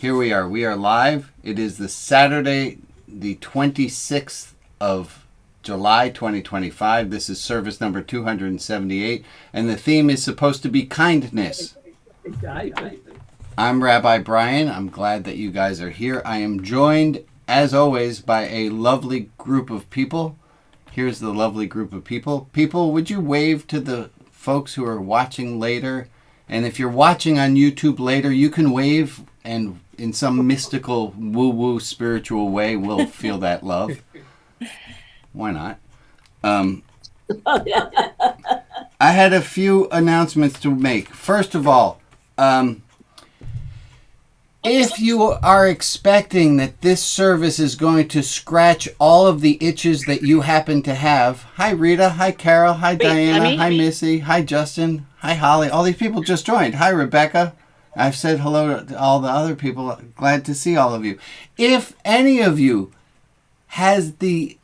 Here we are. We are live. It is the Saturday, the 26th of July, 2025. This is service number 278, and the theme is supposed to be kindness. I'm Rabbi Brian. I'm glad that you guys are here. I am joined, as always, by a lovely group of people. Here's the lovely group of people. People, would you wave to the folks who are watching later? And if you're watching on YouTube later, you can wave, and in some mystical, woo-woo, spiritual way, we'll feel that love. Why not? I had a few announcements to make. First of all, if you are expecting that this service is going to scratch all of the itches that you happen to have, hi Rita, hi Carol, hi Diana, hi Missy, hi Justin, hi Holly. All these people just joined. Hi Rebecca. I've said hello to all the other people. Glad to see all of you. If any of you has the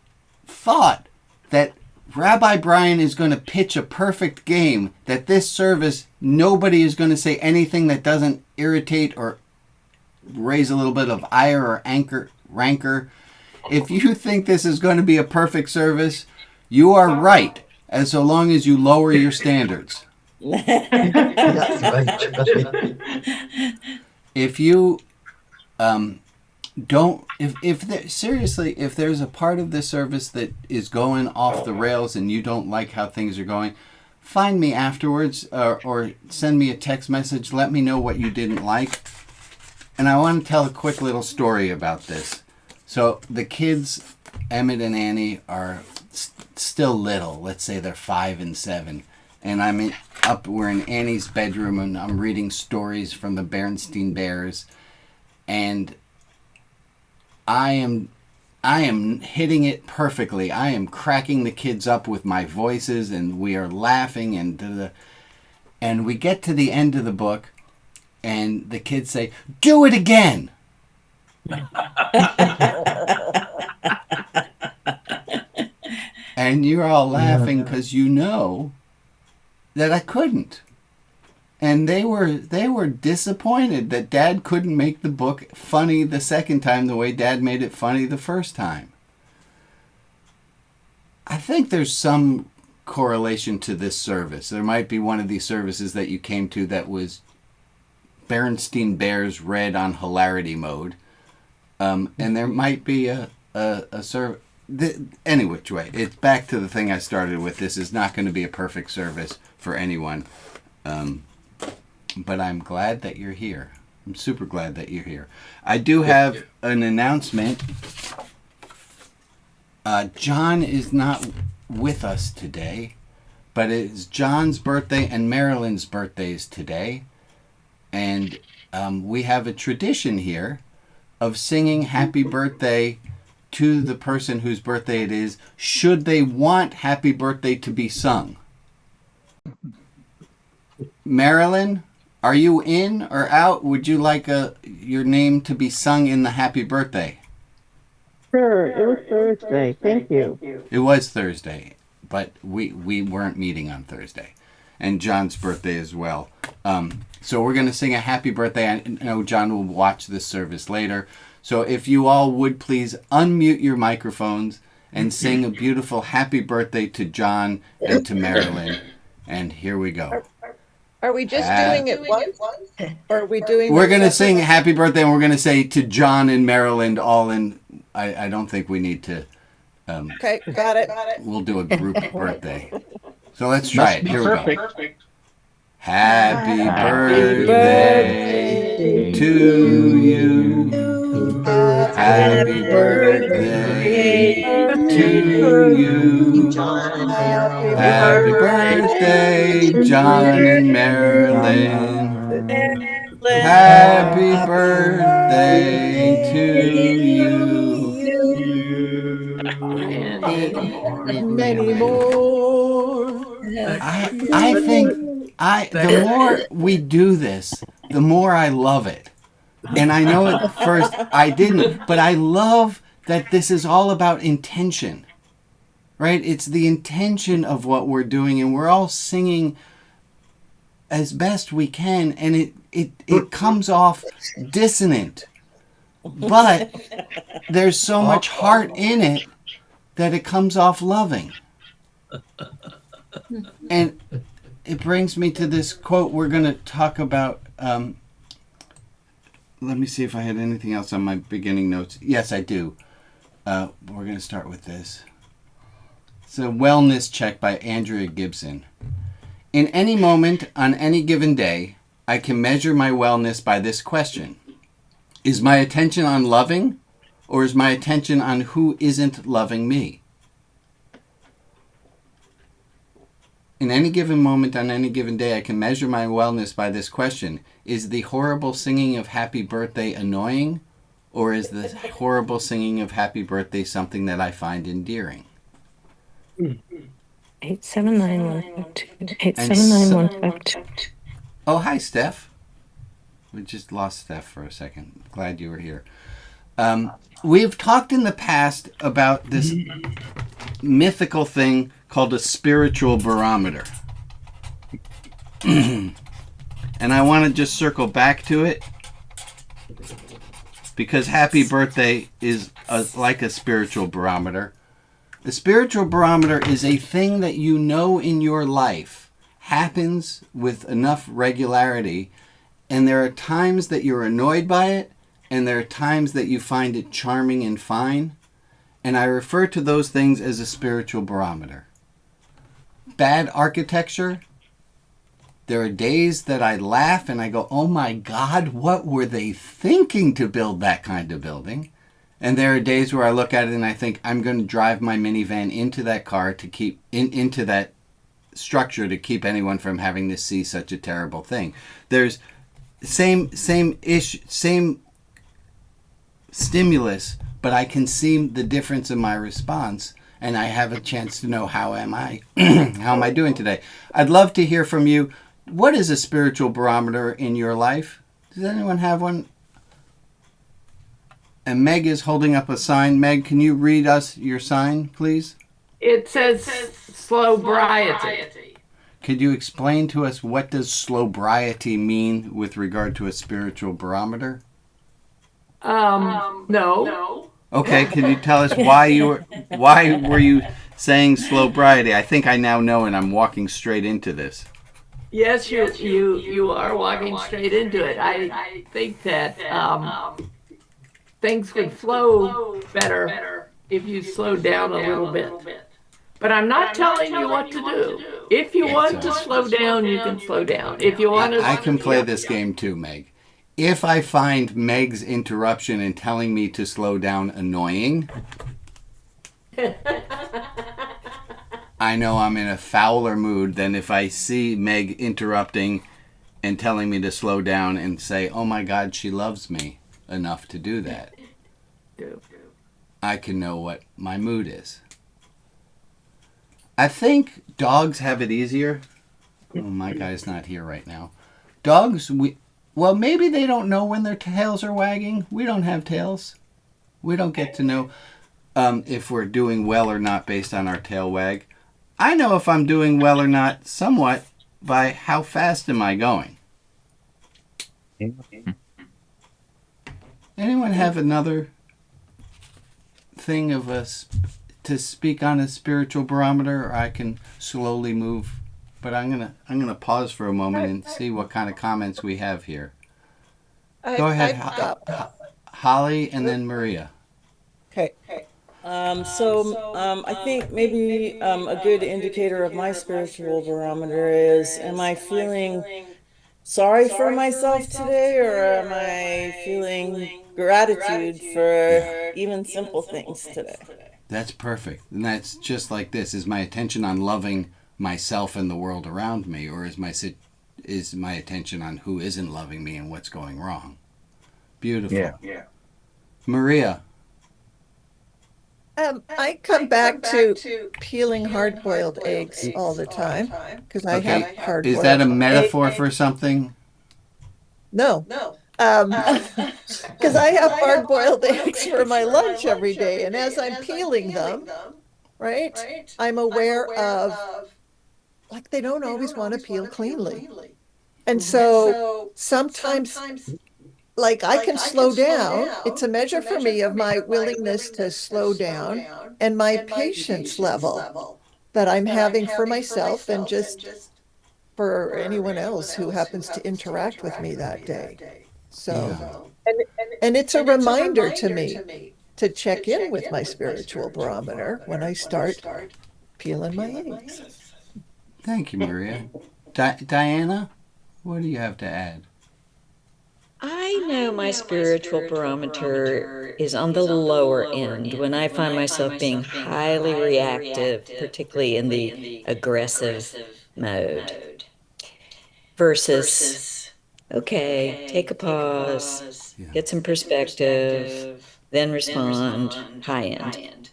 thought that Rabbi Brian is going to pitch a perfect game, that this service, nobody is going to say anything that doesn't irritate or raise a little bit of ire or rancor. If you think this is going to be a perfect service, you are right, as so long as you lower your standards. If you seriously, if there's a part of this service that is going off the rails and you don't like how things are going, find me afterwards or send me a text message. Let me know what you didn't like. And I want to tell a quick little story about this. So the kids, Emmett and Annie, are still little. Let's say they're 5 and 7. And we're in Annie's bedroom, and I'm reading stories from the Berenstain Bears. And I am hitting it perfectly. I am cracking the kids up with my voices, and we are laughing. And we get to the end of the book, and the kids say, "Do it again." And you're all laughing because you know that I couldn't. And they were disappointed that Dad couldn't make the book funny the second time the way Dad made it funny the first time. I think there's some correlation to this service. There might be one of these services that you came to that was Berenstain Bears read on hilarity mode. And there might be a service. Any which way, it's back to the thing I started with. This is not going to be a perfect service for anyone. But I'm glad that you're here. I'm super glad that you're here. I do have an announcement. John is not with us today, but it's John's birthday and Marilyn's birthdays today. And we have a tradition here of singing happy birthday to the person whose birthday it is, should they want happy birthday to be sung. Marilyn, are you in or out? Would you like your name to be sung in the happy birthday? Sure, it was Thursday. Thank you. It was Thursday, but we weren't meeting on Thursday. And John's birthday as well. So we're going to sing a happy birthday. I know John will watch this service later. So if you all would please unmute your microphones and sing a beautiful happy birthday to John and to Marilyn. And here we go. Are we just doing it once? Or are we doing We're going to sing happy birthday, and we're going to say to John and Marilyn all in. I don't think we need to. Okay, got it. We'll do a group birthday. So let's try it. Here we go. Happy birthday to you. Happy birthday to you. Happy birthday, John and Marilyn. Happy birthday to you. Many more. I think the more we do this, the more I love it. And I know at first I didn't, but I love that this is all about intention, right? It's the intention of what we're doing, and we're all singing as best we can, and it comes off dissonant but there's so much heart in it that it comes off loving. And it brings me to this quote we're going to talk about. Let me see if I had anything else on my beginning notes. Yes, I do. We're going to start with this. It's a wellness check by Andrea Gibson. In any moment, on any given day, I can measure my wellness by this question. Is my attention on loving, or is my attention on who isn't loving me? In any given moment, on any given day, I can measure my wellness by this question. Is the horrible singing of happy birthday annoying, or is the horrible singing of happy birthday something that I find endearing? 879-152. 879-152. Oh, hi, Steph. We just lost Steph for a second. Glad you were here. We've talked in the past about this mythical thing called a spiritual barometer. And I want to just circle back to it because happy birthday is like a spiritual barometer. The spiritual barometer is a thing that you know in your life happens with enough regularity, and there are times that you're annoyed by it, and there are times that you find it charming and fine, and I refer to those things as a spiritual barometer. Bad architecture, there are days that I laugh and I go, oh my God, what were they thinking to build that kind of building? And there are days where I look at it and I think, I'm going to drive my minivan into that car to keep, into that structure to keep anyone from having to see such a terrible thing. There's same stimulus, but I can see the difference in my response, and I have a chance to know how am I doing today. I'd love to hear from you. What is a spiritual barometer in your life? Does anyone have one? And Meg is holding up a sign. Meg, can you read us your sign, please? It says slobriety. Could you explain to us what does slobriety mean with regard to a spiritual barometer? No. Okay, can you tell us why were you saying slobriety? I think I now know, and I'm walking straight into this. Yes, you are walking straight into it. I think that things would flow better if you slowed down a little bit. But I'm not telling you what to do. If you want to slow down, you can slow down. If you want to, I can play this game too, Meg. If I find Meg's interruption and telling me to slow down annoying, I know I'm in a fouler mood than if I see Meg interrupting and telling me to slow down and say, oh my God, she loves me enough to do that. I can know what my mood is. I think dogs have it easier. Oh, my guy's not here right now. Dogs, well, maybe they don't know when their tails are wagging. We don't have tails. We don't get to know if we're doing well or not based on our tail wag. I know if I'm doing well or not somewhat by how fast am I going. Anyone have another thing of us to speak on a spiritual barometer, or I can slowly move? But I'm gonna pause for a moment and see what kind of comments we have here. Go ahead, Holly, and then Maria. Okay. I think maybe a good indicator of my spiritual barometer is, am I feeling sorry for myself today, or am I feeling gratitude for even simple things today? That's perfect. And that's just like this. Is my attention on loving myself and the world around me, or is my attention on who isn't loving me and what's going wrong? Beautiful. Yeah. Maria. I come back to peeling hard-boiled eggs all the time because I have hard-boiled eggs. Is that a metaphor for something? No. Because I have hard-boiled eggs for my lunch every day, and as I'm peeling them, right, I'm aware of, like, they don't always want to peel cleanly. And so sometimes, like I can slow down. It's a measure for me of my willingness to slow down and my patience level that I'm having for myself and just for anyone else who happens to interact with me that day. So, Yeah. and it's a reminder to me to check in with my spiritual barometer when I start peeling my eggs. Thank you, Maria. Diana, what do you have to add? I know my spiritual barometer is on the lower end when I find myself being highly reactive, particularly in the aggressive mode, versus, okay, take a pause, Yeah. get some perspective, then respond, high end.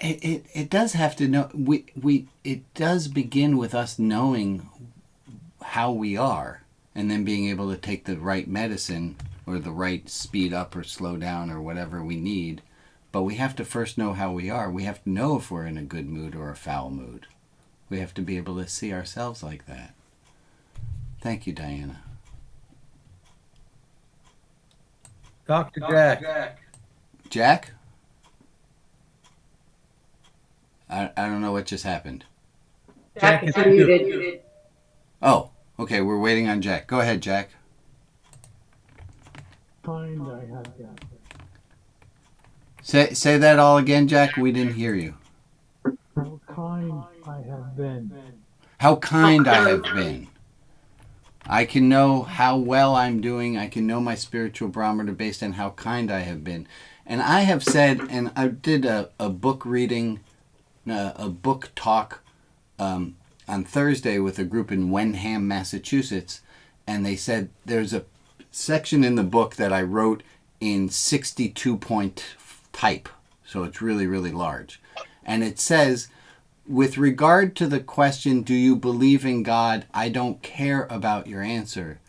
It does have to know we it does begin with us knowing how we are and then being able to take the right medicine or the right speed up or slow down or whatever we need. But we have to first know how we are. We have to know if we're in a good mood or a foul mood. We have to be able to see ourselves like that. Thank you, Diana. Dr. Jack. Jack? I don't know what just happened. Jack is muted. Oh, okay, we're waiting on Jack. Go ahead, Jack. Kind I have been. Say that all again, Jack. We didn't hear you. How kind I have been. How kind I have been. I can know how well I'm doing. I can know my spiritual barometer based on how kind I have been. And I have said, and I did a book reading, a book talk on Thursday with a group in Wenham, Massachusetts, and they said there's a section in the book that I wrote in 62-point type, so it's really, really large. And it says, with regard to the question, do you believe in God? I don't care about your answer.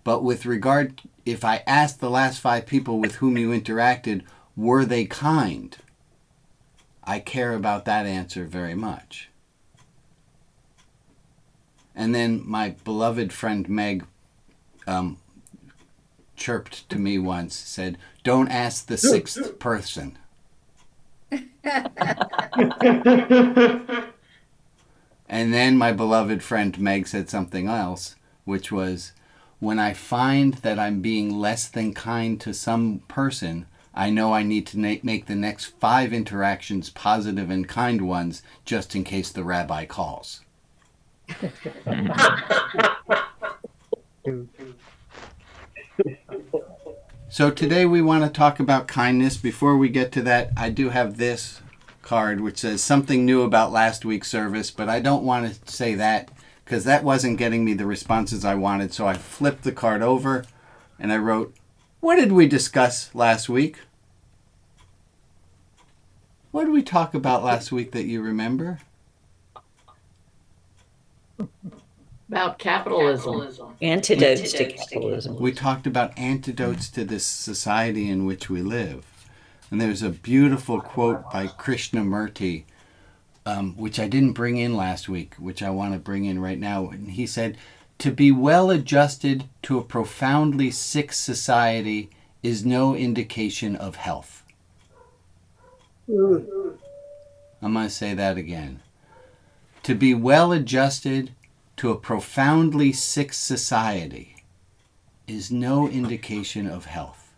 But with regard, if I asked the last 5 people with whom you interacted, were they kind? I care about that answer very much. And then my beloved friend Meg chirped to me once, said, don't ask the 6th person. And then my beloved friend Meg said something else, which was, when I find that I'm being less than kind to some person, I know I need to make the next 5 interactions positive and kind ones, just in case the rabbi calls. So today we want to talk about kindness. Before we get to that, I do have this card which says something new about last week's service, but I don't want to say that because that wasn't getting me the responses I wanted. So I flipped the card over and I wrote, what did we discuss last week? What did we talk about last week that you remember? About capitalism. Antidotes to capitalism. We talked about antidotes to this society in which we live. And there's a beautiful quote by Krishnamurti, which I didn't bring in last week, which I want to bring in right now. And he said, to be well adjusted to a profoundly sick society is no indication of health. I'm going to say that again. To be well adjusted to a profoundly sick society is no indication of health.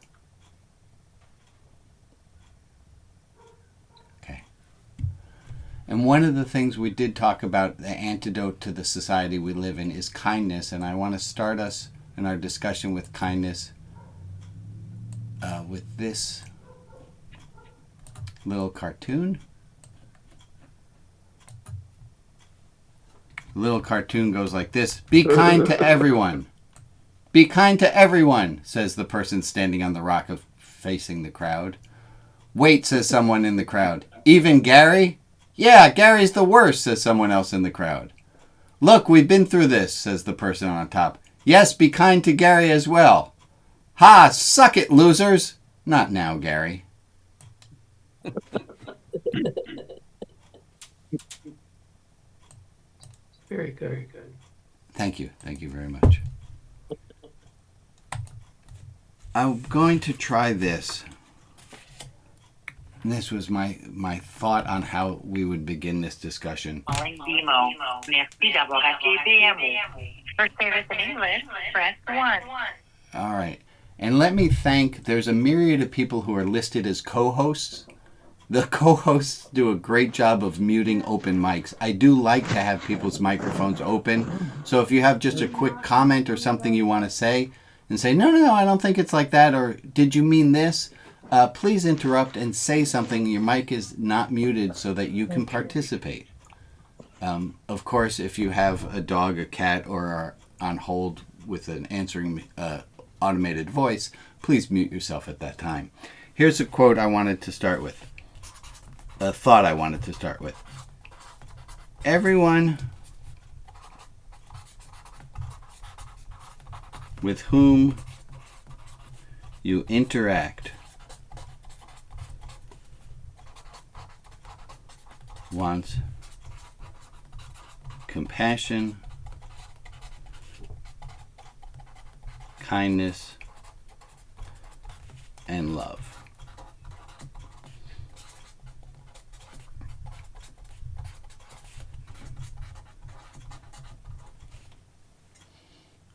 Okay. And one of the things we did talk about, the antidote to the society we live in, is kindness. And I want to start us in our discussion with kindness with this little cartoon. The little cartoon goes like this. Be kind to everyone. Be kind to everyone, says the person standing on the rock facing the crowd. Wait, says someone in the crowd. Even Gary? Yeah, Gary's the worst, says someone else in the crowd. Look, we've been through this, says the person on top. Yes, be kind to Gary as well. Ha, suck it, losers. Not now, Gary. Very good. Very good. Thank you. Thank you very much. I'm going to try this. And this was my thought on how we would begin this discussion. Calling BMO. Merci d'avoir appelé BMO. For service in English, press 1. All right. And let me thank, there's a myriad of people who are listed as co-hosts. The co-hosts do a great job of muting open mics. I do like to have people's microphones open. So if you have just a quick comment or something you want to say, and say, no, I don't think it's like that, or did you mean this? Please interrupt and say something. Your mic is not muted so that you can participate. Of course, if you have a dog, a cat, or are on hold with an answering automated voice, please mute yourself at that time. Here's a quote I wanted to start with. A thought I wanted to start with. Everyone with whom you interact wants compassion, kindness, and love.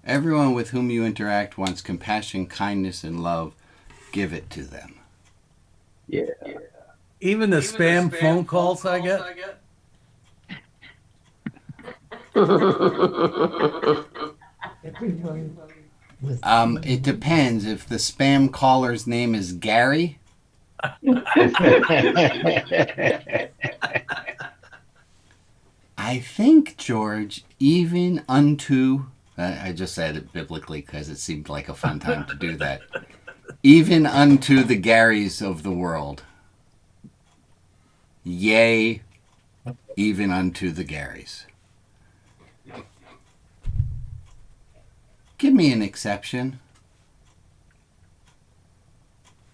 Everyone with whom you interact wants compassion, kindness, and love. Give it to them. Yeah. Even the spam phone calls I get? It depends. If the spam caller's name is Gary, I think, George, even unto, I just said it biblically because it seemed like a fun time to do that, even unto the Garys of the world. Yea, even unto the Garys. Give me an exception.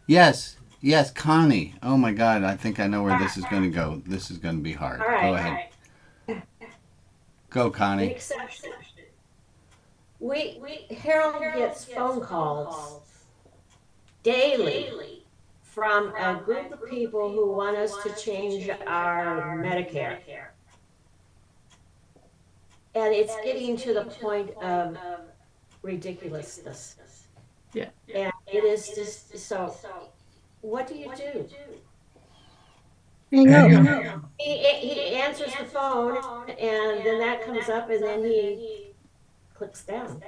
Yes, Connie. Oh my God, I think I know where this is going to go. This is going to be hard. Go ahead. Go, Connie. Exception. Harold gets phone calls daily from a group of people who want us to change our Medicare. And it's getting to the point of ridiculousness. Yeah. And it is just, so what do you do? Hang up. He answers the phone and then that comes up and then he clicks down.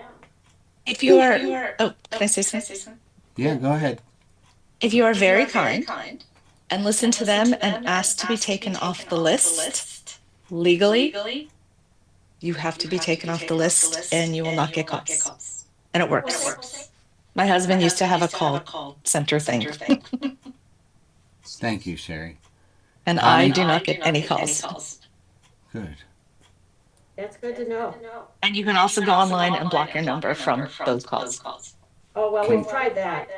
If you are, oh, can I say something? Yeah, go ahead. If you are very kind and listen to them and ask to be taken off the list legally, you have to be taken off the list and you will not get calls. And it works. My husband used to have a call center thing. Thank you, Sherry. And I do not get any calls. Good. That's good to know. And you can also go online and block your number from those calls. Oh, well, we've tried that.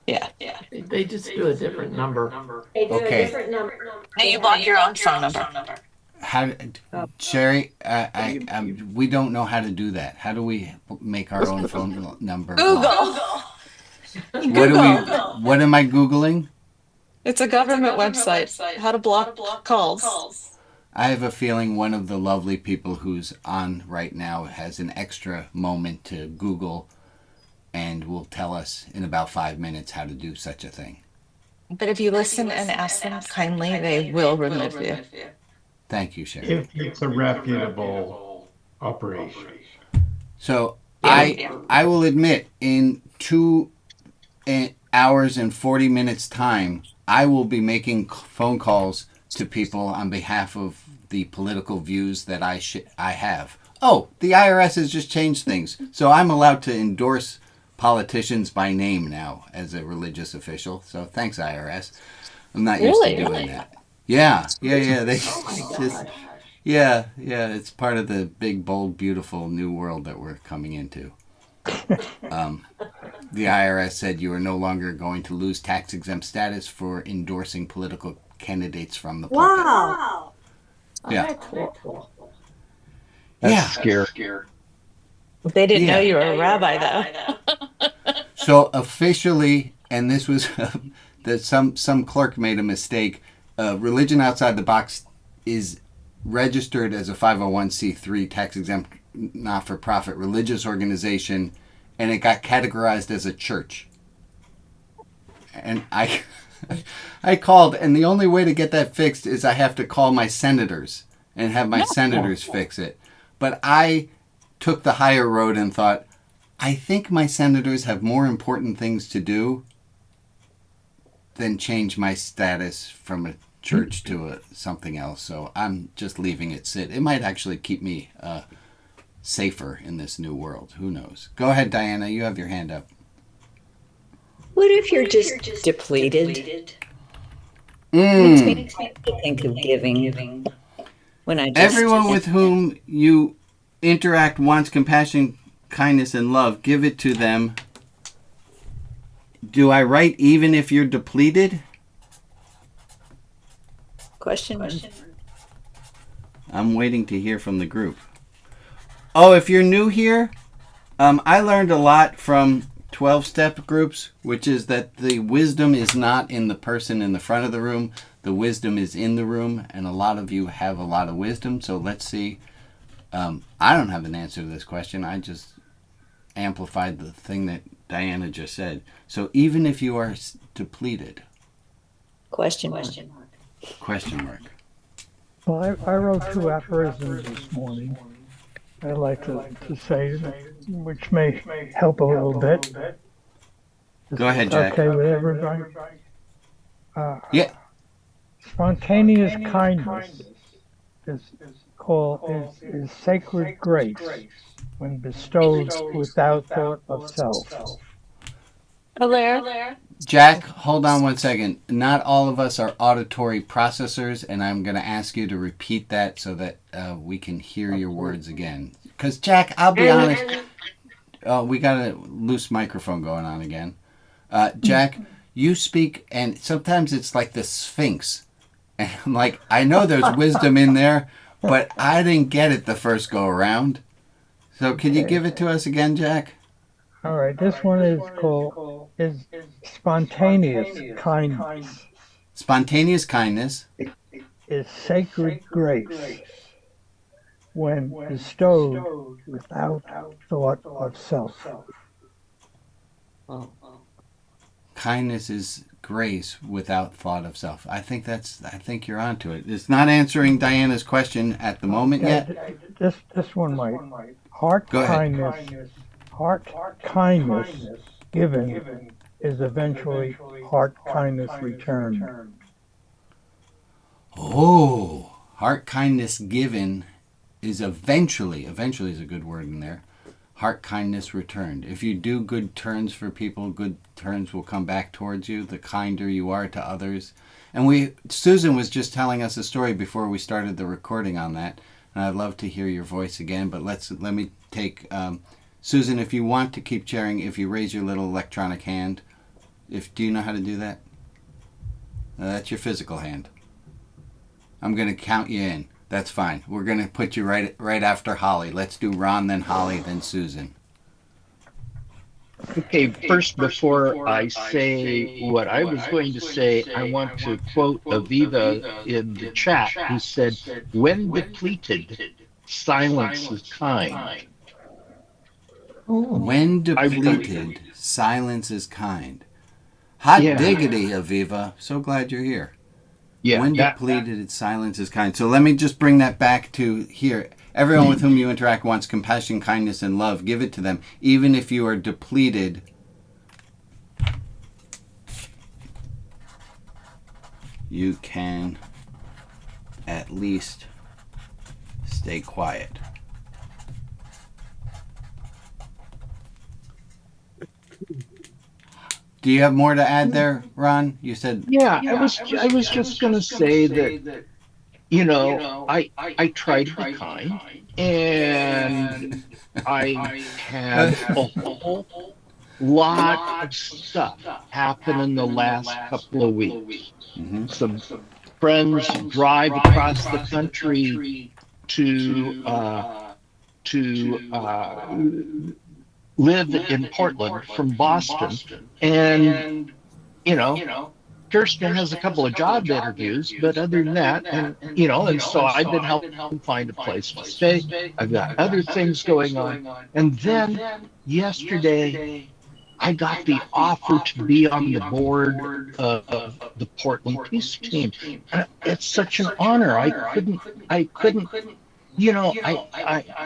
Yeah. They just do a different number. They do Okay. a different number. Now you block your own phone number. How, Sherry? We don't know how to do that. How do we make our own phone number? Google. What am I Googling? It's a government website. How to block calls. I have a feeling one of the lovely people who's on right now has an extra moment to Google and will tell us in about 5 minutes how to do such a thing. But if you listen and ask them kindly, they will remove you. Thank you, Sherry. If it's a reputable operation. So I will admit, in 2 hours and 40 minutes time, I will be making phone calls to people on behalf of the political views that I have. Oh, the IRS has just changed things, so I'm allowed to endorse politicians by name now as a religious official. So thanks, IRS. I'm not used to doing that. Yeah. They just, yeah. It's part of the big, bold, beautiful new world that we're coming into. The IRS said you are no longer going to lose tax-exempt status for endorsing political candidates from the pulpit. Wow. Yeah. That's scary. They didn't know you were a rabbi, though. So officially, and this was that some clerk made a mistake. Religion outside the box is registered as a 501c3 tax exempt not for profit religious organization, and it got categorized as a church. And I called, and the only way to get that fixed is I have to call my senators and have my senators fix it. But I took the higher road and thought, I think my senators have more important things to do than change my status from a church to something else. So I'm just leaving it sit. It might actually keep me safer in this new world. Who knows? Go ahead, Diana. You have your hand up. What if you're just depleted? Makes me think of giving. When I just everyone with whom you interact wants compassion, kindness, and love. Give it to them. Do I write even if you're depleted? Question. I'm waiting to hear from the group. Oh, if you're new here, I learned a lot from 12-step groups, which is that the wisdom is not in the person in the front of the room. The wisdom is in the room, and a lot of you have a lot of wisdom. So let's see. I don't have an answer to this question. I just amplified the thing that Diana just said. So even if you are depleted. Question mark. Well, I wrote 2 aphorisms this morning I'd like to say, which may help a little bit. Go ahead, Jack. Okay with everybody? Yeah. Spontaneous kindness is sacred grace when bestowed without thought of self. Hilaire? Jack, hold on one second. Not all of us are auditory processors, and I'm going to ask you to repeat that so that we can hear your words again. Because, Jack, I'll be honest. Oh, we got a loose microphone going on again. Jack, you speak, and sometimes it's like the Sphinx. And I'm like, I know there's wisdom in there, but I didn't get it the first go around. So can you give it to us again, Jack? All right, this one is spontaneous kindness. Spontaneous kindness is sacred grace when bestowed without thought of self. Kindness is grace without thought of self. I think you're onto it. It's not answering Diana's question at the moment yet. This one might. Heart kindness given is eventually heart kindness returned. Oh, heart kindness given is eventually is a good word in there. Heart kindness returned. If you do good turns for people, good turns will come back towards you, the kinder you are to others. And Susan was just telling us a story before we started the recording on that. And I'd love to hear your voice again, but let me take Susan, if you want to keep sharing, if you raise your little electronic hand, do you know how to do that? That's your physical hand. I'm going to count you in. That's fine. We're going to put you right after Holly. Let's do Ron, then Holly, then Susan. Okay, first, before I say what I was going to say, I want to quote Aviva in the chat, who said, "When depleted, silence is kind." When depleted, silence is kind. Hot diggity, Aviva. So glad you're here. Yeah, when depleted, silence is kind. So let me just bring that back to here. Everyone with whom you interact wants compassion, kindness, and love. Give it to them. Even if you are depleted, you can at least stay quiet. Do you have more to add there, Ron? You said... Yeah, I was just going to say that, I try to be kind, and I had a whole lot of stuff happen in the last couple of weeks. Mm-hmm. Some friends drive across the country to live in Portland from Boston, and you know, Kirsten has a couple of job interviews, but other than that, and so I've been helping find a place to stay. I've got other things going on. And then yesterday, I got the offer to be on the board of the Portland Peace Team. And it's such an honor. I couldn't,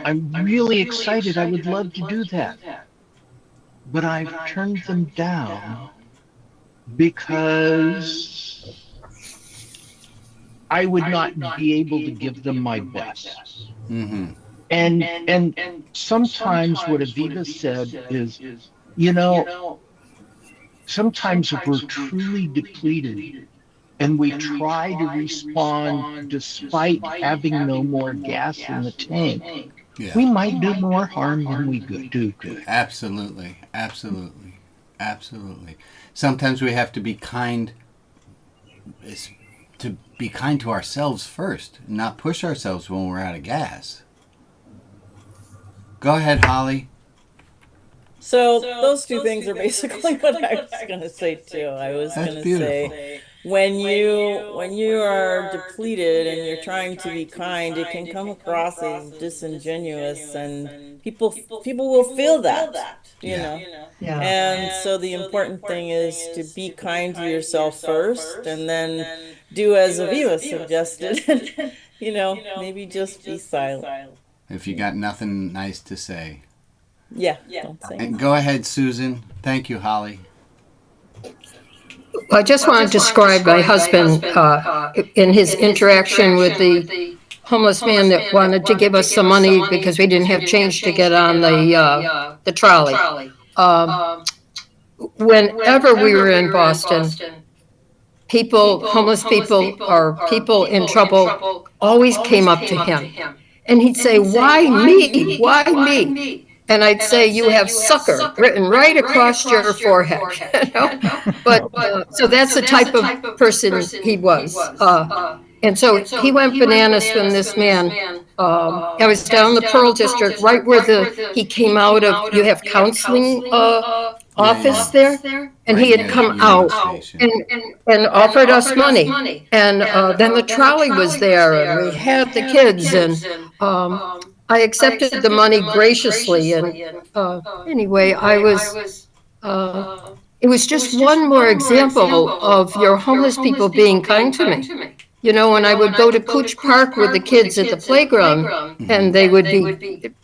I'm really excited. I would love to do that, but I've turned them down because I would not be able to give them my best. Mm-hmm. And sometimes what Aviva said is, you know, sometimes if we're truly depleted and we try to respond despite having no more gas in the tank, we might do more harm than we do good. Absolutely. Absolutely. Absolutely. Sometimes we have to be kind to ourselves first, not push ourselves when we're out of gas. Go ahead, Holly. So those two things are basically what I was going to say too. I was going to say when you are depleted and you're trying to be kind, it can come across as disingenuous, and people will feel that, you know. Yeah. And so the important thing is to be kind to yourself first, and then do as Aviva suggested, maybe just be silent. If you got nothing nice to say. Yeah, don't say And go ahead, Susan. Thank you, Holly. I just want to describe my husband in his interaction with the homeless man that wanted to give us some money because we didn't have change to get on the trolley. Whenever we were in Boston, homeless people or people in trouble always came up to him. And he'd say, "Why me? Why me?" And I'd say, "You have sucker written right across your forehead." But so that's the type of person he was. And so he went bananas when this man, I was down the Pearl District, right where he came out of, you have counseling office there, and he had come out and offered us money. And then the trolley was there, and we had the kids, and I accepted the money graciously. And anyway, it was just one more example of your homeless people being kind to me. When I would go to Cooch Park with the kids at the playground, and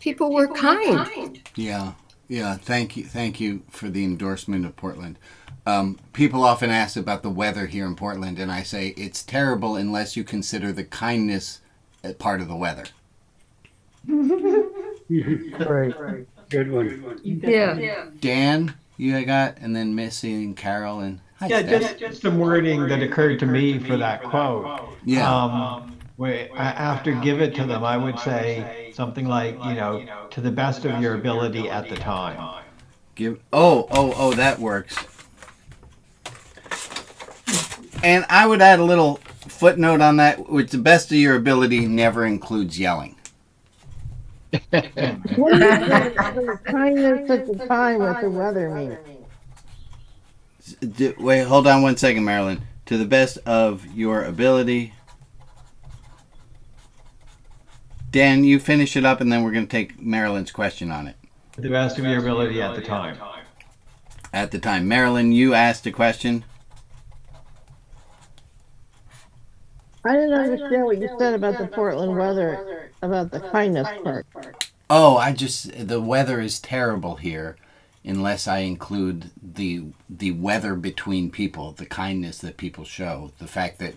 people were kind. Yeah. Thank you for the endorsement of Portland. People often ask about the weather here in Portland, and I say it's terrible unless you consider the kindness part of the weather. Great. Good one. Yeah. Dan, you got, and then Missy and Carol and just some wording that occurred to me for that quote. Yeah. After give it to them, I would say something like, to the best of your ability at the time. That works. And I would add a little footnote on that, which the best of your ability never includes yelling. What does kindness at the time with the weather mean? Wait, hold on one second, Marilyn. To the best of your ability. Dan, you finish it up, and then we're going to take Marilyn's question on it. To the best of your ability at the time. At the time. Marilyn, you asked a question. I didn't understand what you said about the Portland weather, about the kindness part. Oh, the weather is terrible here unless I include the weather between people, the kindness that people show, the fact that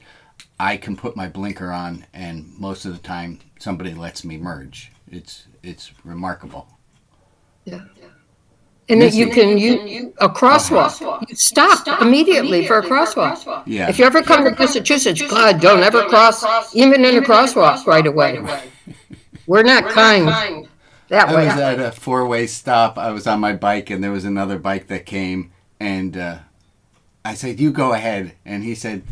I can put my blinker on and most of the time somebody lets me merge. It's remarkable. Yeah. And then you a crosswalk. You stop immediately for a crosswalk. Yeah. If you ever come to Massachusetts, God, don't ever cross, even in a crosswalk right away. We're not kind that way. I was at a four-way stop. I was on my bike, and there was another bike that came, and I said, "You go ahead." And he said,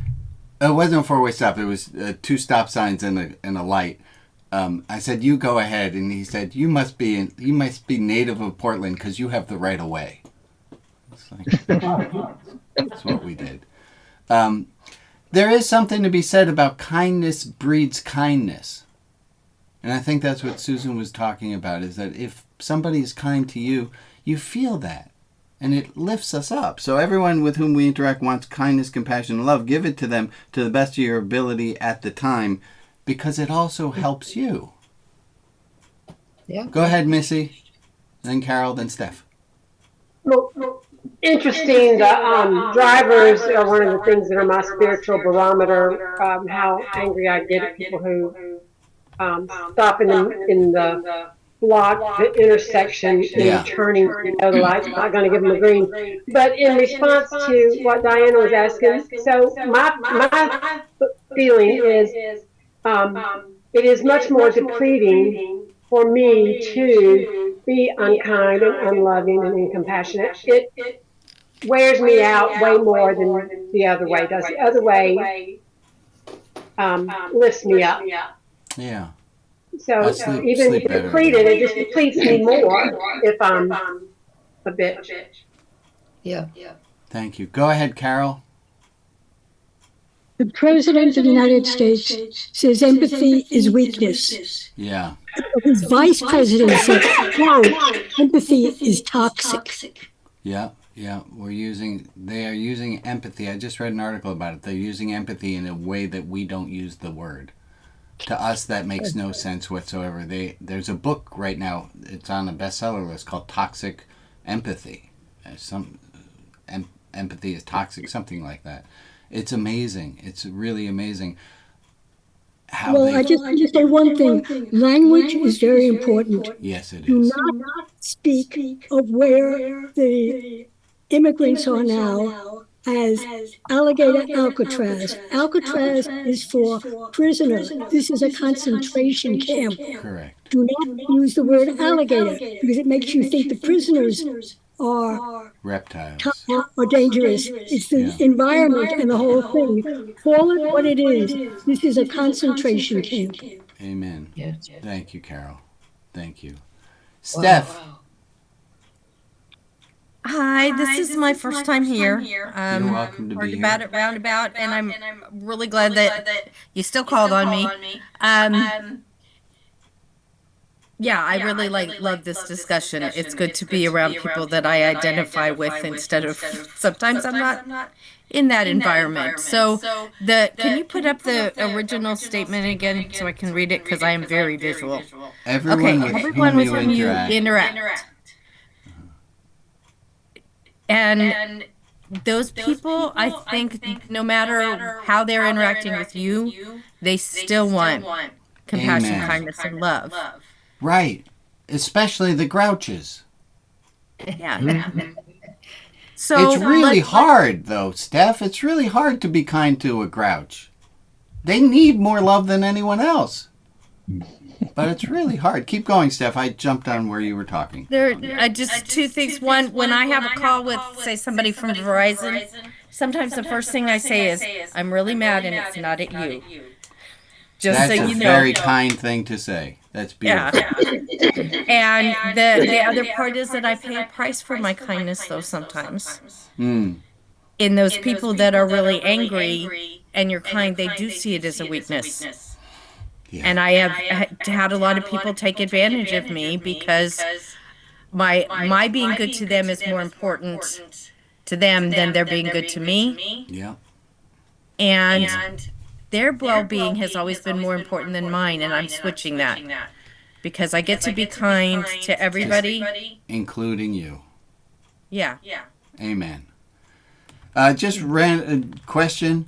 "It wasn't a four-way stop. It was two stop signs and a light." I said, "You go ahead," and he said, "You must be native of Portland because you have the right of way." It's like, that's what we did. There is something to be said about kindness breeds kindness. And I think that's what Susan was talking about, is that if somebody is kind to you, you feel that. And it lifts us up. So everyone with whom we interact wants kindness, compassion, and love. Give it to them to the best of your ability at the time, because it also helps you. Yeah. Go ahead, Missy. Then Carol, then Steph. Well, interesting. The drivers are one of the things that are my spiritual barometer. How angry I get at people who stop in the block, the intersection, and turning the light's not going to give them a green. But in response to what Diana was asking, so my feeling is it is much more depleting for me to be unkind and unloving and incompassionate. It wears me out way more than the other way does. The other way lifts me up. Yeah. So even depleted, it just depletes me more if I'm a bitch. Yeah. Thank you. Go ahead, Carol. The President of the United States says empathy is weakness. Yeah. His Vice President says, no, empathy is toxic. Yeah. They are using empathy. I just read an article about it. They're using empathy in a way that we don't use the word. To us, that makes no sense whatsoever. There's a book right now. It's on a bestseller list called Toxic Empathy. Empathy is toxic, something like that. It's amazing. It's really amazing. I just say one thing. Language is very important. Yes, it Do is. not speak of where the immigrants are now as alligator Alcatraz. Alcatraz is for prisoner. This is a concentration camp. Correct. Do not use the word alligator because it makes you think the prisoners are reptiles or dangerous. It's the environment and the whole thing. Call it what it is. This is a concentration camp. Amen. Yes. Thank you, Carol. Thank you. Steph. Wow. Hi, this is my first time here. You're welcome to be here. About it roundabout, and I'm really glad that you still called on me. Yeah, I really love this discussion. It's good to be around people that I identify with instead of sometimes I'm not in that environment. So can you put up the original statement again so I can read it, because I am very visual. Everyone with whom you interact. And those people, I think, no matter how they're interacting with you, they still want compassion, kindness, and love. Right. Especially the grouches. Yeah. So it's really hard, though, Steph. It's really hard to be kind to a grouch. They need more love than anyone else. But it's really hard. Keep going, Steph. I jumped on where you were talking. Just two things. One, when I have a call with, say, somebody from Verizon, sometimes the first thing I say is, I'm really mad and it's not at you. Just so you know. That's a very kind thing to say. That's beautiful. Yeah. And the other part is that I pay a price for my kindness, though, sometimes. In those people that are really angry and you're kind, they do see it as a weakness. Yeah. And I have had a lot of people take advantage of me because my being good to them is more important to them than their being good to me. Yeah. And their well-being has always been more important than mine, and I'm switching that because I get to be kind to everybody, including you. Yeah. Amen. Just ran a question.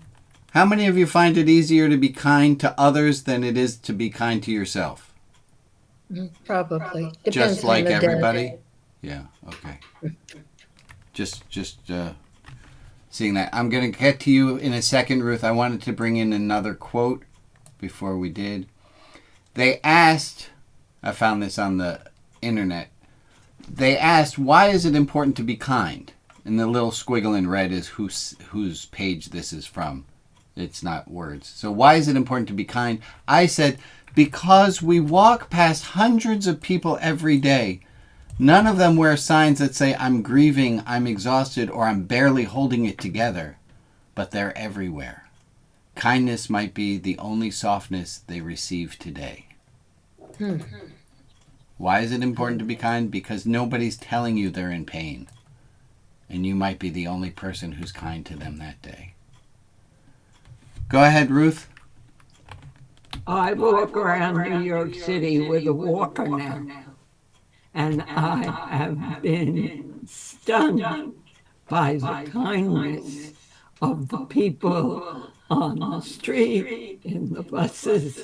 How many of you find it easier to be kind to others than it is to be kind to yourself? Probably. Depends just like on the everybody? Day. Yeah, okay. Just seeing that. I'm going to get to you in a second, Ruth. I wanted to bring in another quote before we did. They asked, I found this on the internet, they asked, why is it important to be kind? And the little squiggle in red is whose page this is from. It's not words. So why is it important to be kind? I said, because we walk past hundreds of people every day. None of them wear signs that say, I'm grieving, I'm exhausted, or I'm barely holding it together. But they're everywhere. Kindness might be the only softness they receive today. Why is it important to be kind? Because nobody's telling you they're in pain. And you might be the only person who's kind to them that day. Go ahead, Ruth. I walk around New York City with a walker now, and I have been stunned by the kindness of the people on the street, in the buses,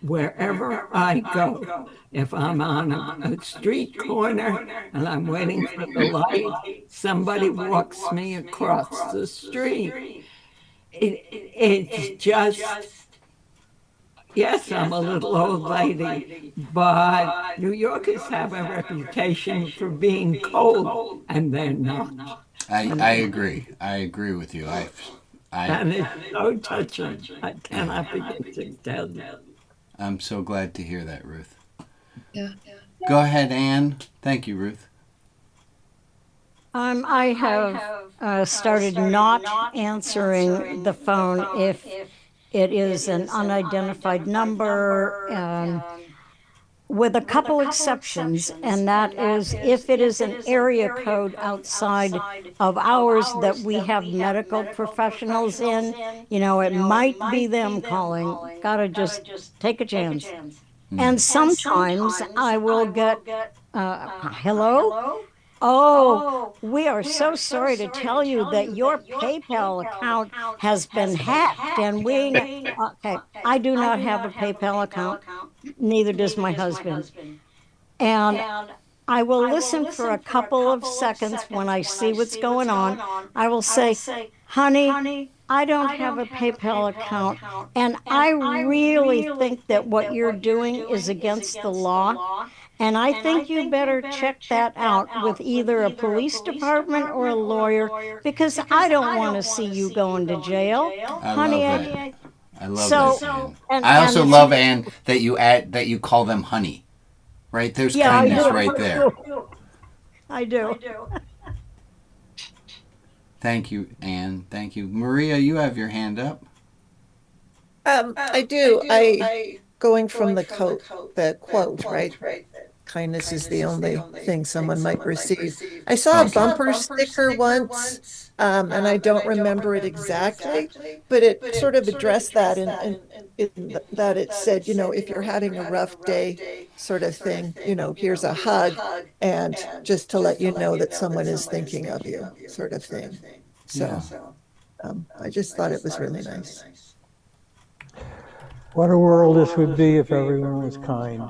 wherever I go. If I'm on a street corner and I'm waiting for the light, somebody walks me across the street. It's just, yes, I'm a little old lady, but New Yorkers have a reputation for being cold, and they're not. I agree. I agree with you. And it's so touching. I cannot begin to tell you. I'm so glad to hear that, Ruth. Yeah. Go ahead, Anne. Thank you, Ruth. I have started not answering the phone if it is an unidentified number, with a couple exceptions, and that is if it is an area code outside of ours that we have medical professionals in, it might be them calling. Gotta just take a chance. And sometimes I will get, hello? Oh, we are so sorry to tell you that your PayPal account has been hacked and okay, I do not have a PayPal account. Neither does my husband. And I will listen for a couple of seconds when I see what's going on. I will say, honey, I don't have a PayPal account. And I really think that what you're doing is against the law. And I think you better check that out with either a police department or a lawyer because I don't want to see you going to jail. I Honey, love that. I love so, that, and, I also and love, Anne, that you call them honey. Right? There's kindness right there. I do. Thank you, Anne. Thank you. Maria, you have your hand up. I do. I going from the quote, right? Kindness is the only thing someone might receive. I saw a bumper sticker once, and I don't remember it exactly, but it sort of addressed that in that it said, if you're having a rough day sort of thing, here's a hug, and just to let you know that someone is thinking of you sort of thing. So I just thought it was really nice. What a world this would be if everyone was kind.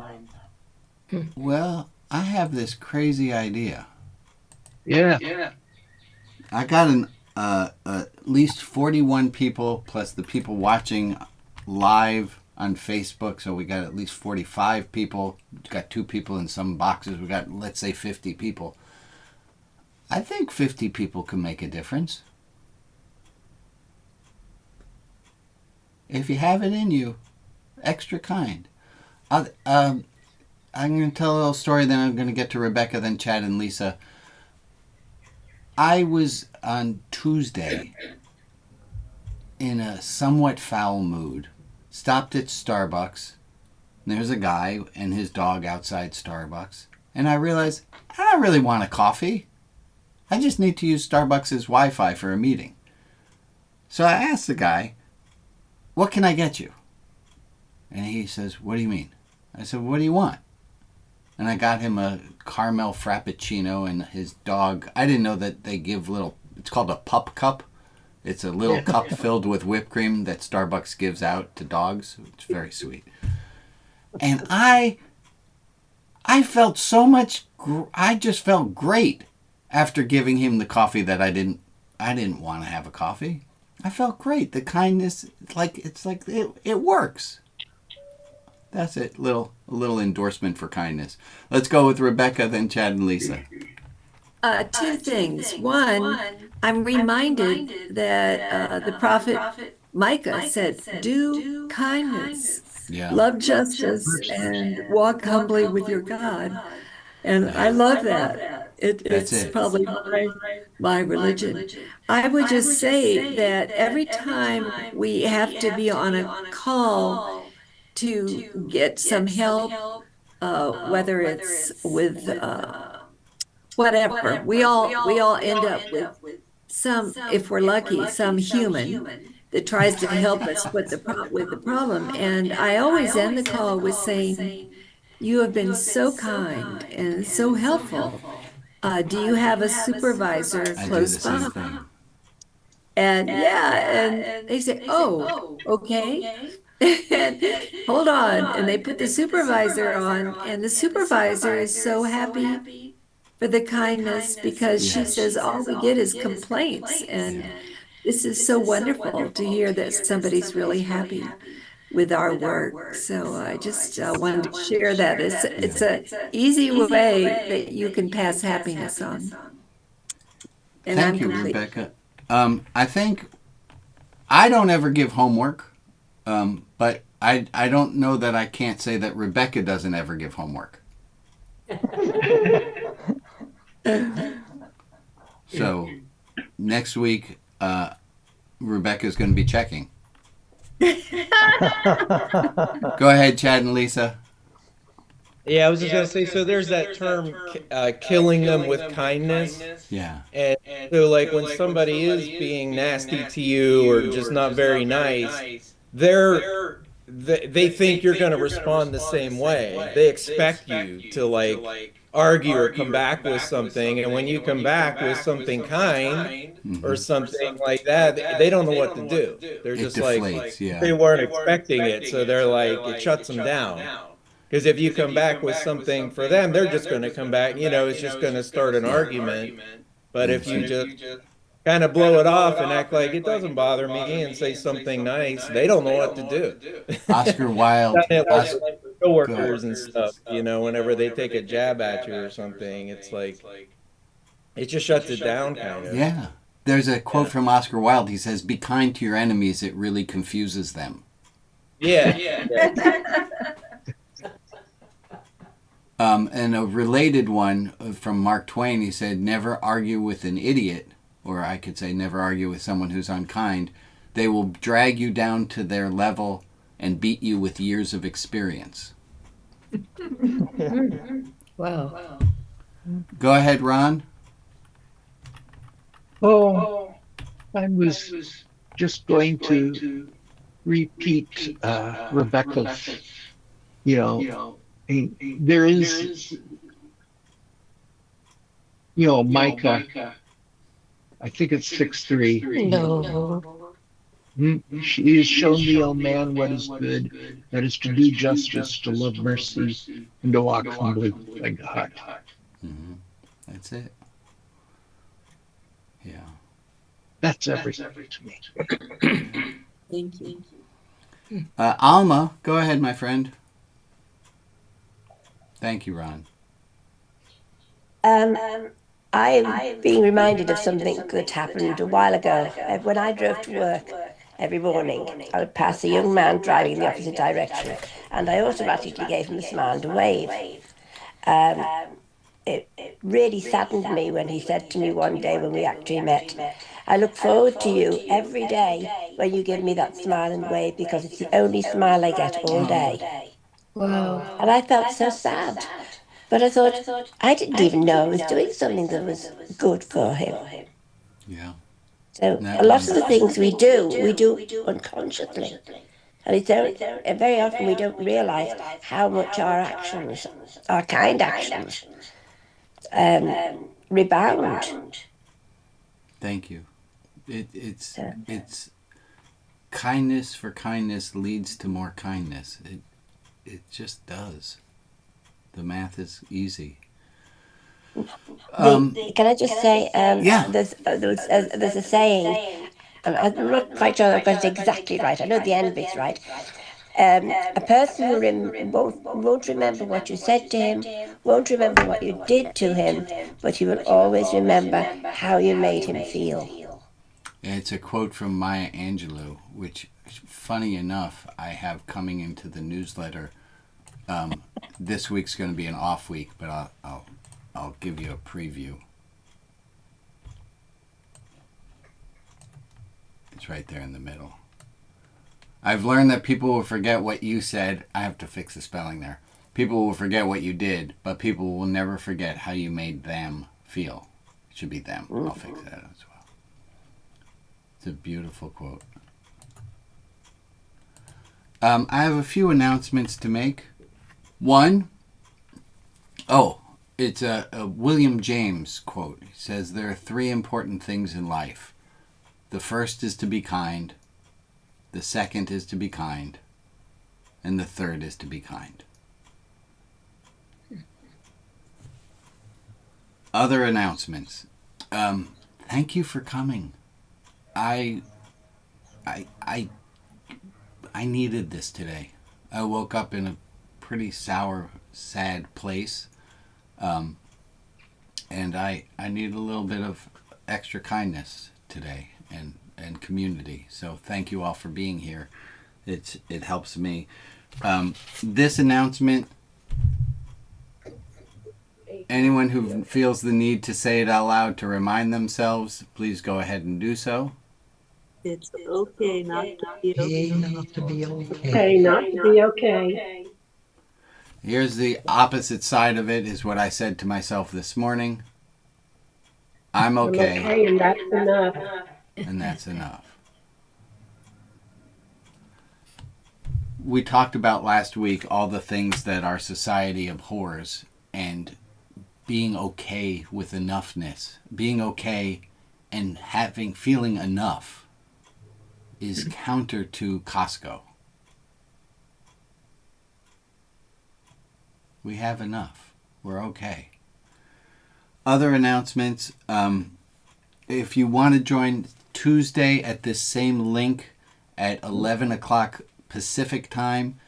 Well, I have this crazy idea. Yeah. I got at least 41 people plus the people watching live on Facebook. So we got at least 45 people. We got 2 people in some boxes. We got, let's say, 50 people. I think 50 people can make a difference. If you have it in you, extra kind. I'm going to tell a little story, then I'm going to get to Rebecca, then Chad and Lisa. I was on Tuesday in a somewhat foul mood, stopped at Starbucks. There's a guy and his dog outside Starbucks. And I realized, I don't really want a coffee. I just need to use Starbucks' Wi-Fi for a meeting. So I asked the guy, what can I get you? And he says, what do you mean? I said, what do you want? And I got him a caramel frappuccino, and his dog, I didn't know that they give it's called a pup cup. It's a little cup filled with whipped cream that Starbucks gives out to dogs. It's very sweet. And I felt so much, I just felt great after giving him the coffee that I didn't want to have a coffee. I felt great. The kindness, it works. That's it. A little endorsement for kindness. Let's go with Rebecca, then Chad and Lisa. 2 things. One, I'm reminded that the prophet Micah said, do kindness Yeah. love justice, and walk humbly with your God. And I love that. That's It's it. probably my religion. I would just say that every time we have to be on a call to get some help, whether it's with whatever, we all end up with some, if we're lucky, some human that tries to help us with the problem. And I always end the call with saying, "You have been so kind and so helpful. Do you have a supervisor I do close the same by?" thing. And yeah, and they say, "Oh, okay." And hold on. And they put the supervisor on, and the supervisor is so happy for the kindness because she says all we get is complaints. And this is so wonderful to hear that somebody's really happy with our work. So I just wanted to share that. It's a easy way that you can pass happiness on. And Thank I'm you, complete. Rebecca. I think I don't ever give homework, but I don't know that I can't say that Rebecca doesn't ever give homework. So next week, Rebecca's going to be checking. Go ahead, Chad and Lisa. Yeah, I was just gonna say, so there's that term, killing them with kindness. Yeah. And so, like, when somebody is being nasty to you or just not very nice, they think you're gonna respond the same way. They expect you to, like, argue or come back with something, and when you come back with something kind or something like that, they don't know what to do. They're It just like, deflates, yeah. they weren't expecting it, so they're like, it shuts them down. Because if you come back with something for them, they're just going to come back, it's just going to start an argument. But if you just kind of blow it off and act like it doesn't bother me and say something nice, they don't know what to do. Oscar Wilde. Coworkers and stuff, whenever they take a jab at you or something, it's like, it just shuts it down, kind of. Yeah. There's a quote from Oscar Wilde. He says, "Be kind to your enemies. It really confuses them." Yeah. And a related one from Mark Twain, he said, "Never argue with an idiot," or I could say, never argue with someone who's unkind. They will drag you down to their level and beat you with years of experience. Wow. Go ahead, Ron. Oh, I was just going to repeat Rebecca's, there is, Micah, I think it's 6:3. No. He has shown me, O man, what is good, that is to do justice, to love mercy, and to walk humbly by God. Mm-hmm. That's it. Yeah. That's everything to me. Thank you. Alma, go ahead, my friend. Thank you, Ron. I'm being reminded of something that happened a while ago. When I drove to work every morning, I would pass a young man driving in the opposite direction, and I automatically gave him a smile and a wave. It really saddened me when he said to me one day when we actually met, "I look forward to you every day when you give me that smile and wave because it's the only smile I get all day." Wow. And I felt so sad. But I thought, I didn't even know I was doing something that was good for him. Yeah. So a lot of the things we do unconsciously. And very often we don't realize how much our actions, our kind actions, rebound. Thank you. It's kindness for kindness leads to more kindness. It just does. The math is easy. Can I just say, there's a saying, and I'm not quite sure I've got it exactly right. I know the end bit's right. A person won't remember what you said to him, won't remember what you did to him, but he will always remember how you made him feel. It's a quote from Maya Angelou, which, funny enough, I have coming into the newsletter. This week's going to be an off week, but I'll give you a preview. It's right there in the middle. I've learned that people will forget what you said. I have to fix the spelling there. People will forget what you did, but people will never forget how you made them feel. It should be them. I'll fix that as well. It's a beautiful quote. I have a few announcements to make. One, it's a William James quote. He says, there are 3 important things in life. The first is to be kind. The second is to be kind. And the third is to be kind. Other announcements. Thank you for coming. I needed this today. I woke up in a pretty sour, sad place. And I need a little bit of extra kindness today and community. So thank you all for being here. It helps me. This announcement, anyone who feels the need to say it out loud to remind themselves, please go ahead and do so. It's okay not to be okay. Not to be okay. Okay, not to be okay. Here's the opposite side of it, is what I said to myself this morning. I'm okay. I'm okay, and that's enough. And that's enough. We talked about last week all the things that our society abhors, and being okay with enoughness, being okay and feeling enough is counter to Costco. We have enough. We're okay. Other announcements. If you want to join Tuesday at this same link at 11 o'clock Pacific time,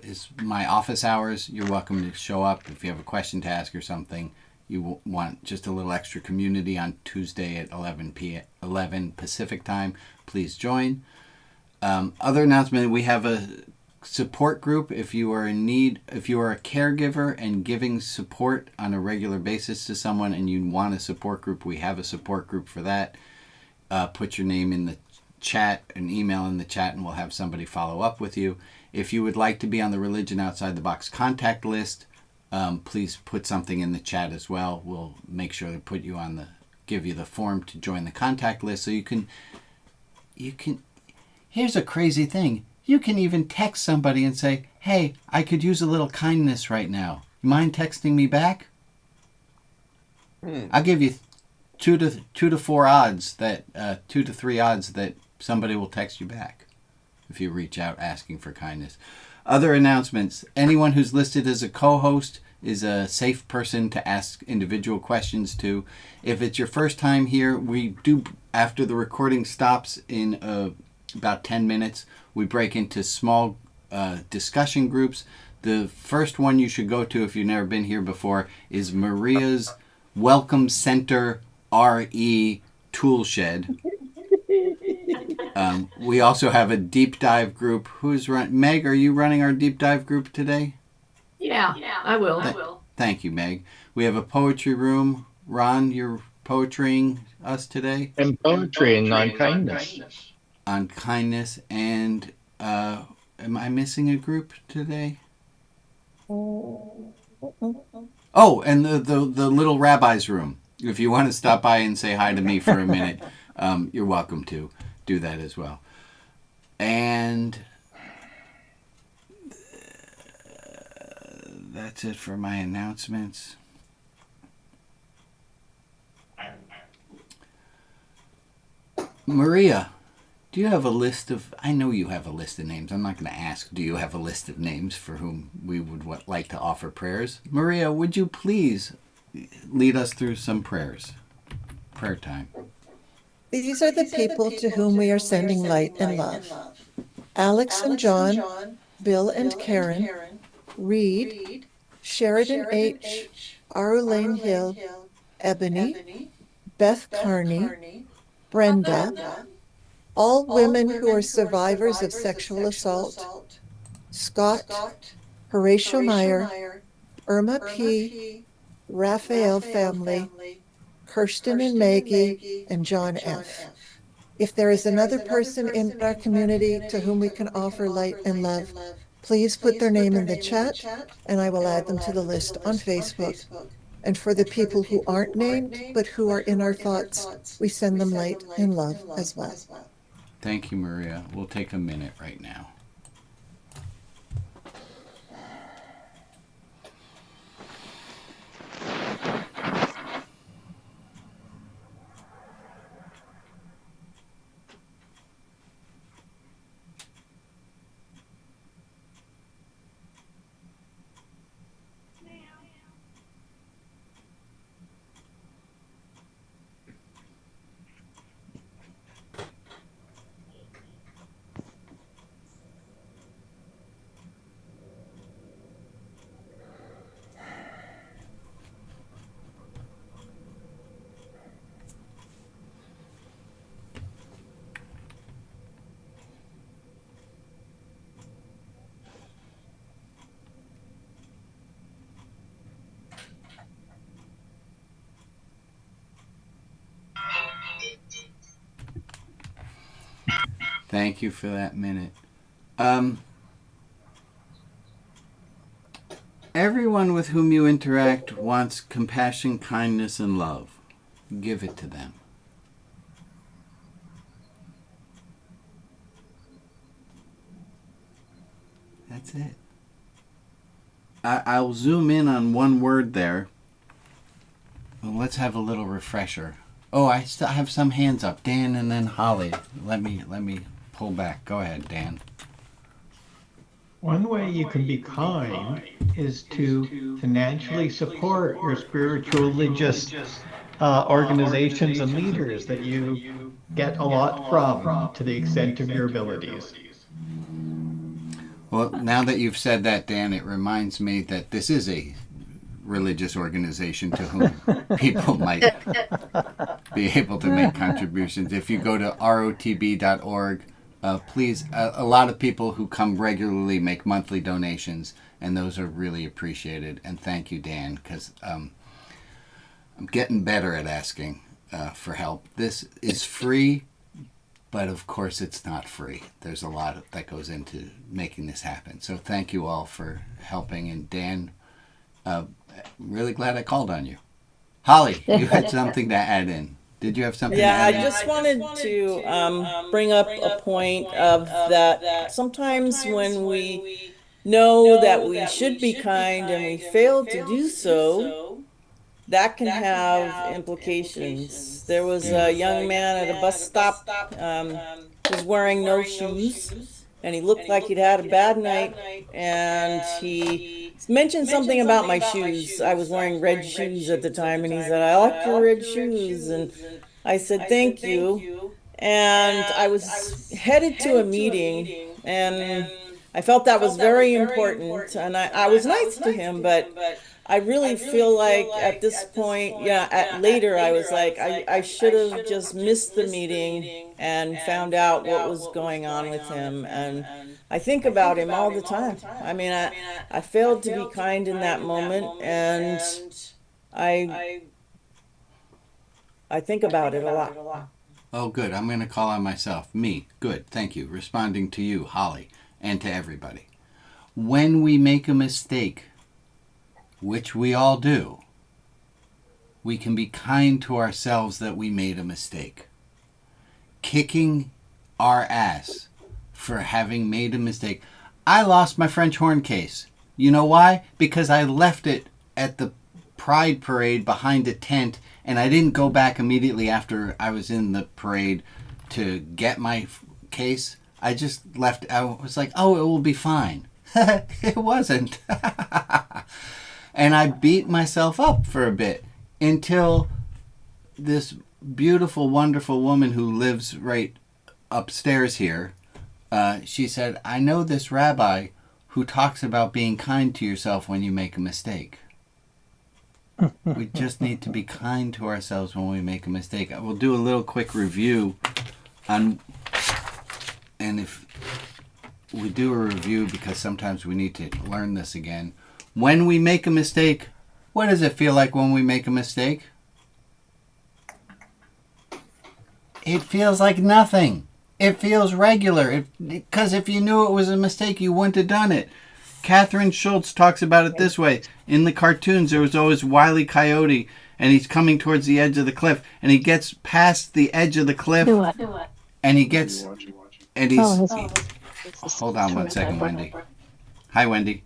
is my office hours. You're welcome to show up if you have a question to ask or something. You want just a little extra community on Tuesday at 11 Pacific time, please join. Other announcement, we have a support group. If you are in need, if you are a caregiver and giving support on a regular basis to someone and you want a support group, we have a support group for that. Put your name in the chat, an email in the chat, and we'll have somebody follow up with you. If you would like to be on the Religion Outside the Box contact list, please put something in the chat as well. We'll make sure to put you on give you the form to join the contact list, so you can, here's a crazy thing. You can even text somebody and say, hey, I could use a little kindness right now. You mind texting me back? I'll give you 2 to 3 odds that somebody will text you back if you reach out asking for kindness. Other announcements. Anyone who's listed as a co-host is a safe person to ask individual questions to. If it's your first time here, we do, after the recording stops in about 10 minutes, we break into small discussion groups. The first one you should go to if you've never been here before is Maria's Welcome Center RE Tool Shed. We also have a deep dive group. Meg, are you running our deep dive group today? Yeah, I will. Thank you, Meg. We have a poetry room. Ron, you're poetrying us today? And poetry on kindness. On kindness. And am I missing a group today? Oh, and the little rabbi's room. If you want to stop by and say hi to me for a minute, you're welcome to do that as well. And that's it for my announcements. Maria, do you have a list of, I know you have a list of names. I'm not going to ask, do you have a list of names for whom we would like to offer prayers? Maria, would you please lead us through some prayers? Prayer time. These are the people to whom we are sending light and love. Alex and John, Bill and Karen, Reed, Sheridan H., Arulane Hill, Ebony, Beth Carney, Brenda, all women who are survivors of sexual assault, Scott, Horatio Meyer, Irma P., Raphael family, Kirsten and Maggie, and John F. If there is another person in our community to whom we can offer light and love, please put their name in the chat and I will add them to the list on Facebook. And for the people who aren't named, but who are in our thoughts, we send them light and love as well. Thank you, Maria. We'll take a minute right now. Thank you for that minute. Everyone with whom you interact wants compassion, kindness, and love. Give it to them. That's it. I'll zoom in on one word there. Well, let's have a little refresher. Oh, I still have some hands up. Dan and then Holly. Let me pull back. Go ahead, Dan. One way you can be kind is to financially support your spiritual religious organizations and leaders that you get a lot from to the extent of your abilities. Well, now that you've said that, Dan, it reminds me that this is a religious organization to whom people might be able to make contributions. If you go to rotb.org, please, a lot of people who come regularly make monthly donations, and those are really appreciated. And thank you, Dan, because I'm getting better at asking for help. This is free, but of course it's not free. There's a lot that goes into making this happen. So thank you all for helping. And Dan, I'm really glad I called on you. Holly, you had something to add in. Did you have something to add in? I just wanted to bring up a point of that sometimes when we know that we should be kind and we fail to do so, that can have implications. There was a young man at a bus stop who was wearing no shoes, and he looked like he'd had a bad night, and he mentioned something about my shoes. I was wearing red shoes at the time, and he said, "I like your red shoes," and I said, "Thank you." And I was headed to a meeting, and I felt that was very important, and I was nice to him, but I really feel like at this point, later I was like, I should have just missed the meeting and found out what was going on with him. And I think about him all the time. I mean, I failed to be kind in that moment, and I think about it a lot. Oh, good. I'm going to call on myself. Me. Good. Thank you. Responding to you, Holly, and to everybody. When we make a mistake, which we all do, we can be kind to ourselves that we made a mistake. Kicking our ass for having made a mistake. I lost my French horn case. You know why? Because I left it at the Pride Parade behind a tent, and I didn't go back immediately after I was in the parade to get my case. I just left. I was like, oh, it will be fine. It wasn't. And I beat myself up for a bit until this beautiful, wonderful woman who lives right upstairs here, she said, I know this rabbi who talks about being kind to yourself when you make a mistake. We just need to be kind to ourselves when we make a mistake. I will do a little quick review on, and if we do a review because sometimes we need to learn this again. When we make a mistake, what does it feel like when we make a mistake? It feels like nothing. It feels regular. Because if you knew it was a mistake, you wouldn't have done it. Catherine Schultz talks about it this way. In the cartoons, there was always Wile E. Coyote, and he's coming towards the edge of the cliff, and he gets past the edge of the cliff, and he gets, and he's, hold on one second, Wendy. Hi, Wendy.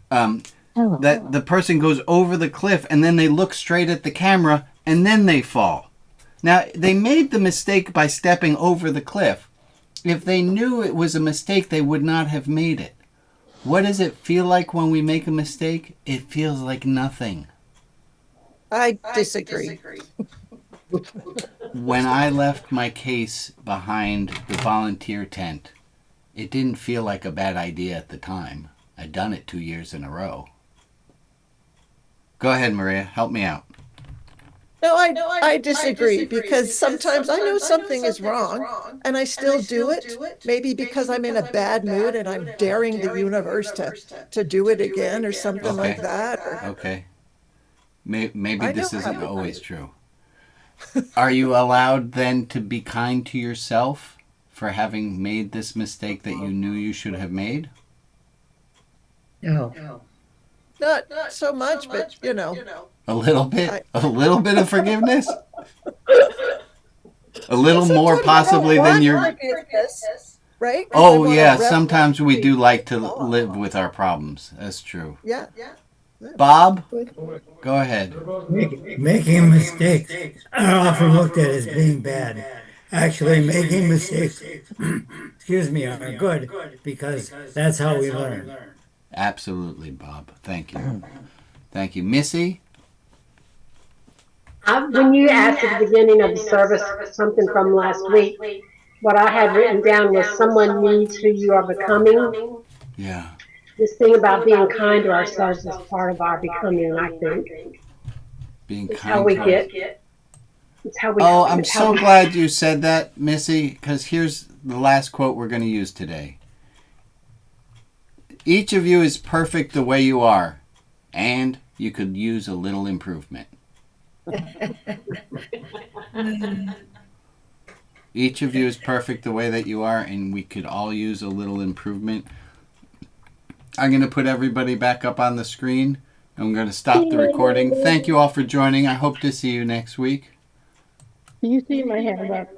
That the person goes over the cliff, and then they look straight at the camera, and then they fall. Now, they made the mistake by stepping over the cliff. If they knew it was a mistake, they would not have made it. What does it feel like when we make a mistake? It feels like nothing. I disagree. When I left my case behind the volunteer tent, it didn't feel like a bad idea at the time. I'd done it 2 years in a row. Go ahead, Maria. Help me out. No, I disagree because sometimes I know something is wrong and I still do it. Maybe because I'm in a bad mood and I'm daring the universe to do it again or something like that. Okay. Maybe this isn't always true. Are you allowed then to be kind to yourself for having made this mistake that you knew you should have made? No. Not so much, but you know. A little bit? A little bit of forgiveness? A little more possibly than you're... Right? Oh, yeah. Sometimes we do like to live with our problems. That's true. Yeah. Bob, go ahead. Making mistakes are often looked at as being bad. Actually, making mistakes, excuse me, are good because that's how we learn. Absolutely, Bob. Thank you. Thank you. Missy? When you asked at the beginning of the service something from last week, what I had written down was someone needs who you are becoming. Yeah. This thing about being kind to ourselves is part of our becoming, I think. Being it's kind how we to get. It's how we. Oh, I'm so glad you said that, Missy, because here's the last quote we're going to use today. Each of you is perfect the way you are, and you could use a little improvement. Each of you is perfect the way that you are, and we could all use a little improvement. I'm going to put everybody back up on the screen. I'm going to stop the recording. Thank you all for joining. I hope to see you next week. You see my hand up.